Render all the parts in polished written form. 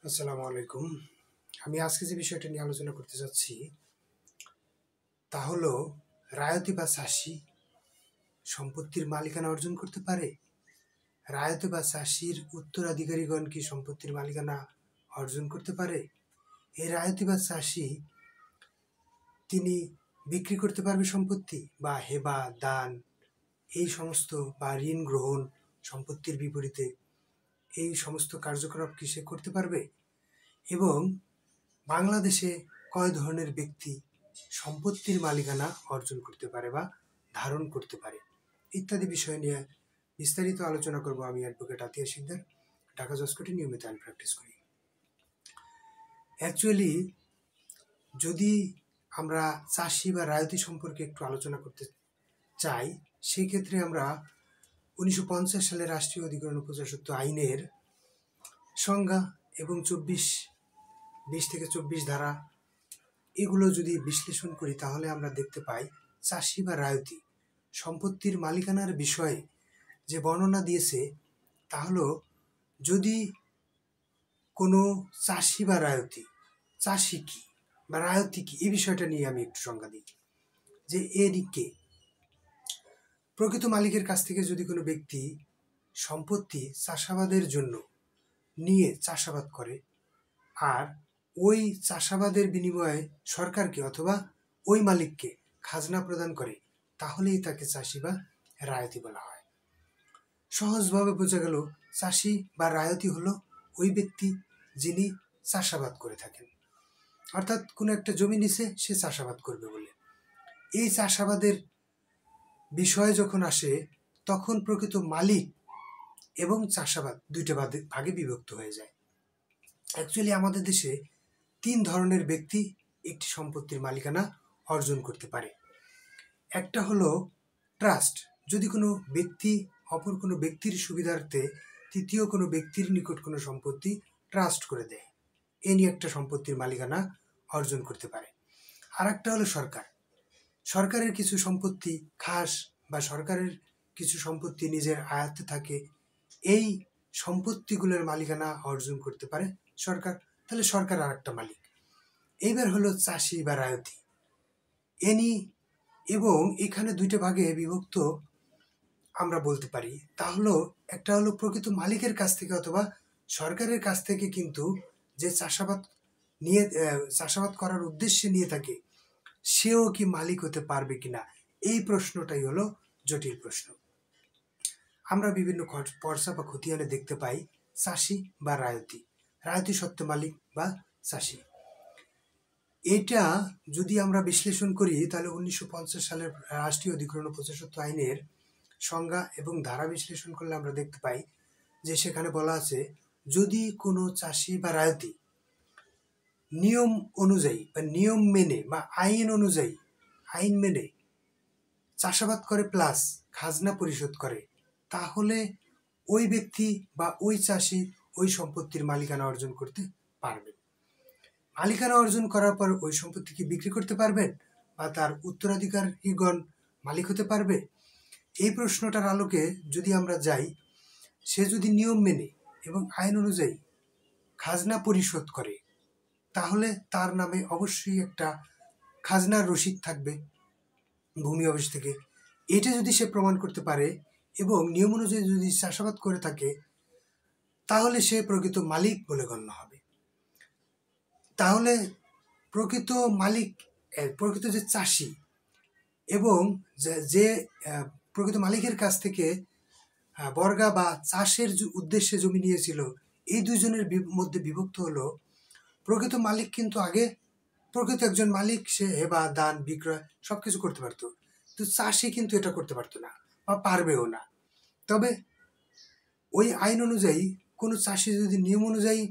আসসালামু আলাইকুম। আমি আজকে যে বিষয়টা নিয়ে আলোচনা করতে যাচ্ছি তা হলো রায়তি বা চাষি সম্পত্তির মালিকানা অর্জন করতে পারে। রায়ত বা চাষির উত্তরাধিকারীগণ কি সম্পত্তির মালিকানা অর্জন করতে পারে? এই রায়তি বা চাষি তিনি বিক্রি করতে পারবে সম্পত্তি বা হেবা দান এই সমস্ত বা ঋণ গ্রহণ সম্পত্তির বিপরীতে এই সমস্ত কার্যকলাপ কি সে করতে পারবে? এবং বাংলাদেশে কয় ধরনের ব্যক্তি সম্পত্তির মালিকানা অর্জন করতে পারে বা ধারণ করতে পারে ইত্যাদি বিষয় নিয়ে বিস্তারিত আলোচনা করব। আমি অ্যাডভোকেট আতিয়া সিকদার, ঢাকা জজ কোর্টে নিয়মিত আইন প্র্যাকটিস করি। অ্যাকচুয়ালি যদি আমরা চাষি বা রায়তি সম্পর্কে একটু আলোচনা করতে চাই, সেই ক্ষেত্রে আমরা 1950 সালের রাষ্ট্রীয় অধিগ্রহণ ও প্রজাস্বত্ব আইনের সংজ্ঞা এবং 20 থেকে 24 ধারা এগুলো যদি বিশ্লেষণ করি তাহলে আমরা দেখতে পাই চাষি বা রায়তি সম্পত্তির মালিকানার বিষয়ে যে বর্ণনা দিয়েছে তা হলো, যদি কোনো চাষি বা রায়তি, চাষি কি বা রায়তি কি এই বিষয়টা নিয়ে আমি একটু সংজ্ঞা দিই যে এদিকে প্রকৃত মালিকের কাছ থেকে যদি কোনো ব্যক্তি সম্পত্তি চাষাবাদের জন্য নিয়ে চাষাবাদ করে আর ওই চাষাবাদের বিনিময়ে সরকারকে অথবা ওই মালিককে খাজনা প্রদান করে, তাহলেই তাকে চাষি বা রায়তি বলা হয়। সহজভাবে বোঝা গেল চাষি বা রায়তি হলো ওই ব্যক্তি যিনি চাষাবাদ করে থাকেন, অর্থাৎ কোনো একটা জমি নিছে সে চাষাবাদ করবে বলে। এই চাষাবাদের বিষয় যখন আসে তখন প্রকৃত মালিক এবং চাষাবাদ দুইটা ভাগে বিভক্ত হয়ে যায়। অ্যাকচুয়ালি আমাদের দেশে 3 ধরনের ব্যক্তি একটি সম্পত্তির মালিকানা অর্জন করতে পারে। একটা হলো ট্রাস্ট, যদি কোনো ব্যক্তি অপর কোনো ব্যক্তির সুবিধার্থে তৃতীয় কোনো ব্যক্তির নিকট কোনো সম্পত্তি ট্রাস্ট করে দেয়, এ নিয়ে একটা সম্পত্তির মালিকানা অর্জন করতে পারে। আর একটা হলো সরকার, সরকারের কিছু সম্পত্তি খাস বা সরকারের কিছু সম্পত্তি নিজের আয়ত্তে থাকে, এই সম্পত্তিগুলোর মালিকানা অর্জন করতে পারে সরকার, তাহলে সরকার আর একটা মালিক। এইবার হলো চাষি বা রায়তি এনি, এবং এখানে দুইটা ভাগে বিভক্ত আমরা বলতে পারি। তা হলো একটা হলো প্রকৃত মালিকের কাছ থেকে অথবা সরকারের কাছ থেকে কিন্তু যে চাষাবাদ নিয়ে চাষাবাদ করার উদ্দেশ্যে নিয়ে থাকে সেও কি মালিক হতে পারবে কিনা, এই প্রশ্নটাই হলো জটিল প্রশ্ন। আমরা বিভিন্ন পর্চা বা খতিয়ানে দেখতে পাই চাষি বা রায়তি, রায়তি সত্ত্ব মালিক বা চাষি। এটা যদি আমরা বিশ্লেষণ করি তাহলে 1950 সালের রাষ্ট্রীয় অধিগ্রহণ ও প্রজাস্বত্ব আইনের সংজ্ঞা এবং ধারা বিশ্লেষণ করলে আমরা দেখতে পাই যে সেখানে বলা আছে, যদি কোনো চাষি বা রায়তি নিয়ম অনুযায়ী বা নিয়ম মেনে বা আইন অনুযায়ী আইন মেনে চাষাবাদ করে প্লাস খাজনা পরিশোধ করে, তাহলে ওই ব্যক্তি বা ওই চাষি ওই সম্পত্তির মালিকানা অর্জন করতে পারবেন। মালিকানা অর্জন করার পর ওই সম্পত্তিকে বিক্রি করতে পারবেন বা তার উত্তরাধিকারীগণ মালিক হতে পারবে। এই প্রশ্নটার আলোকে যদি আমরা যাই, সে যদি নিয়ম মেনে এবং আইন অনুযায়ী খাজনা পরিশোধ করে তাহলে তার নামে অবশ্যই একটা খাজনার রসিদ থাকবে ভূমি অফিস থেকে। এটা যদি সে প্রমাণ করতে পারে এবং নিয়ম অনুযায়ী যদি চাষাবাদ করে থাকে তাহলে সে প্রকৃত মালিক বলে গণ্য হবে। তাহলে প্রকৃত মালিক, প্রকৃত যে চাষি এবং যে প্রকৃত মালিকের কাছ থেকে বর্গা বা চাষের উদ্দেশ্যে জমি নিয়েছিল, এই দুইজনের মধ্যে বিভক্ত হলো প্রকৃত মালিক কিন্তু আগে প্রকৃত একজন মালিক, সে হেবা দান বিক্রয় সবকিছু করতে পারতো, তো চাষি কিন্তু এটা করতে পারতো না বা পারবেও না। তবে ওই আইন অনুযায়ী কোনো চাষি যদি নিয়ম অনুযায়ী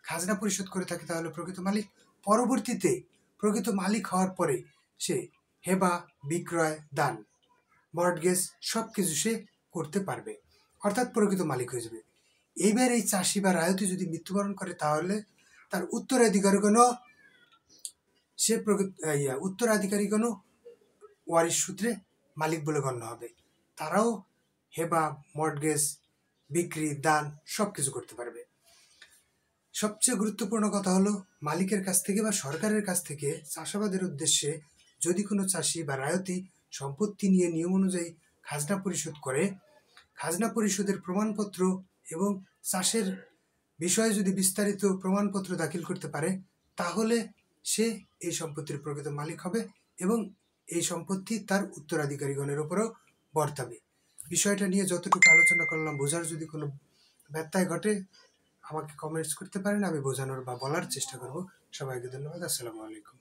খাজনা পরিশোধ করে থাকে তাহলে প্রকৃত মালিক। পরবর্তীতে প্রকৃত মালিক হওয়ার পরে সে হেবা বিক্রয় দান মর্টগেজ সব কিছু সে করতে পারবে, অর্থাৎ প্রকৃত মালিক হয়ে যাবে। এইবার এই চাষি বা রায়তি যদি মৃত্যুবরণ করে তাহলে তার উত্তরাধিকারীগণও সে উত্তরাধিকারীগণও ওয়ারিশ সূত্রে মালিক বলে গণ্য হবে, তারাও হেবা মর্টগেজ বিক্রি দান সব কিছু করতে পারবে। সবচেয়ে গুরুত্বপূর্ণ কথা হলো, মালিকের কাছ থেকে বা সরকারের কাছ থেকে চাষাবাদের উদ্দেশ্যে যদি কোনো চাষি বা রায়তি সম্পত্তি নিয়ে নিয়ম অনুযায়ী খাজনা পরিশোধ করে, খাজনা পরিশোধের প্রমাণপত্র এবং চাষের বিষয়ে যদি বিস্তারিত প্রমাণপত্র দাখিল করতে পারে, তাহলে সে এই সম্পত্তির প্রকৃত মালিক হবে এবং এই সম্পত্তি তার উত্তরাধিকারীগণের উপরও বর্তাবে। বিষয়টা নিয়ে যতটুকু আলোচনা করলাম, বোঝার যদি কোনো ব্যত্যয় ঘটে আমাকে কমেন্টস করতে পারেন, আমি বোঝানোর বা বলার চেষ্টা করব। সবাইকে ধন্যবাদ। আসসালামু আলাইকুম।